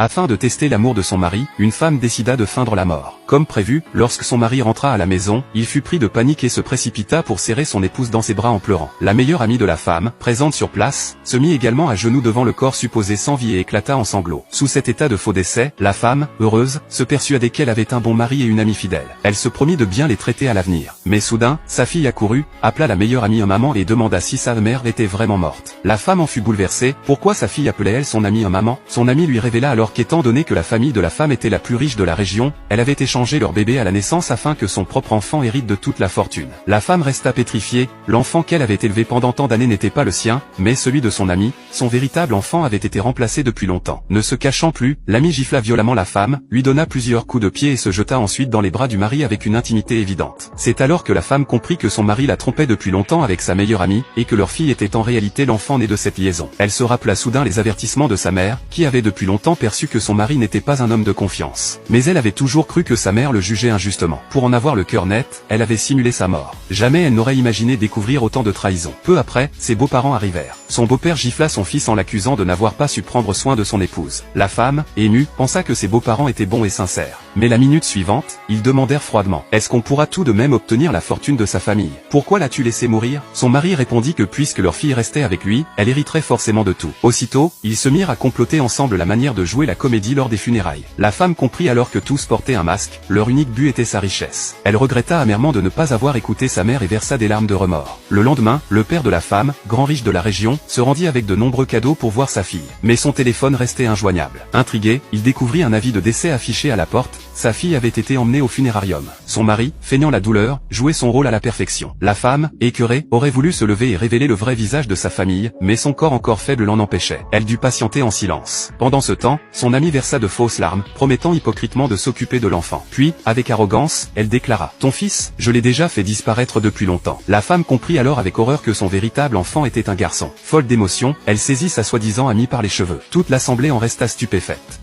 Afin de tester l'amour de son mari, une femme décida de feindre la mort. Comme prévu, lorsque son mari rentra à la maison, il fut pris de panique et se précipita pour serrer son épouse dans ses bras en pleurant. La meilleure amie de la femme, présente sur place, se mit également à genoux devant le corps supposé sans vie et éclata en sanglots. Sous cet état de faux décès, la femme, heureuse, se persuadait qu'elle avait un bon mari et une amie fidèle. Elle se promit de bien les traiter à l'avenir. Mais soudain, sa fille accourut, appela la meilleure amie en maman et demanda si sa mère était vraiment morte. La femme en fut bouleversée. Pourquoi sa fille appelait-elle son amie en maman? Son amie lui révéla alors qu'étant donné que la famille de la femme était la plus riche de la région, elle avait échangé leur bébé à la naissance afin que son propre enfant hérite de toute la fortune. La femme resta pétrifiée. L'enfant qu'elle avait élevé pendant tant d'années n'était pas le sien, mais celui de son ami. Son véritable enfant avait été remplacé depuis longtemps. Ne se cachant plus, l'ami gifla violemment la femme, lui donna plusieurs coups de pied et se jeta ensuite dans les bras du mari avec une intimité évidente. C'est alors que la femme comprit que son mari la trompait depuis longtemps avec sa meilleure amie, et que leur fille était en réalité l'enfant né de cette liaison. Elle se rappela soudain les avertissements de sa mère, qui avait depuis longtemps perçu que son mari n'était pas un homme de confiance. Mais elle avait toujours cru que sa mère le jugeait injustement. Pour en avoir le cœur net, elle avait simulé sa mort. Jamais elle n'aurait imaginé découvrir autant de trahison. Peu après, ses beaux-parents arrivèrent. Son beau-père gifla son fils en l'accusant de n'avoir pas su prendre soin de son épouse. La femme, émue, pensa que ses beaux-parents étaient bons et sincères. Mais la minute suivante, ils demandèrent froidement: est-ce qu'on pourra tout de même obtenir la fortune de sa famille? Pourquoi l'as-tu laissé mourir? Son mari répondit que puisque leur fille restait avec lui, elle hériterait forcément de tout. Aussitôt, ils se mirent à comploter ensemble la manière de jouer la comédie lors des funérailles. La femme comprit alors que tous portaient un masque, leur unique but était sa richesse. Elle regretta amèrement de ne pas avoir écouté sa mère et versa des larmes de remords. Le lendemain, le père de la femme, grand riche de la région, se rendit avec de nombreux cadeaux pour voir sa fille. Mais son téléphone restait injoignable. Intrigué, il découvrit un avis de décès affiché à la porte. Sa fille avait été emmenée au funérarium. Son mari, feignant la douleur, jouait son rôle à la perfection. La femme, écœurée, aurait voulu se lever et révéler le vrai visage de sa famille, mais son corps encore faible l'en empêchait. Elle dut patienter en silence. Pendant ce temps, son amie versa de fausses larmes, promettant hypocritement de s'occuper de l'enfant. Puis, avec arrogance, elle déclara: ton fils, je l'ai déjà fait disparaître depuis longtemps. La femme comprit alors avec horreur que son véritable enfant était un garçon. Folle d'émotion, elle saisit sa soi-disant amie par les cheveux. Toute l'assemblée en resta stupéfaite.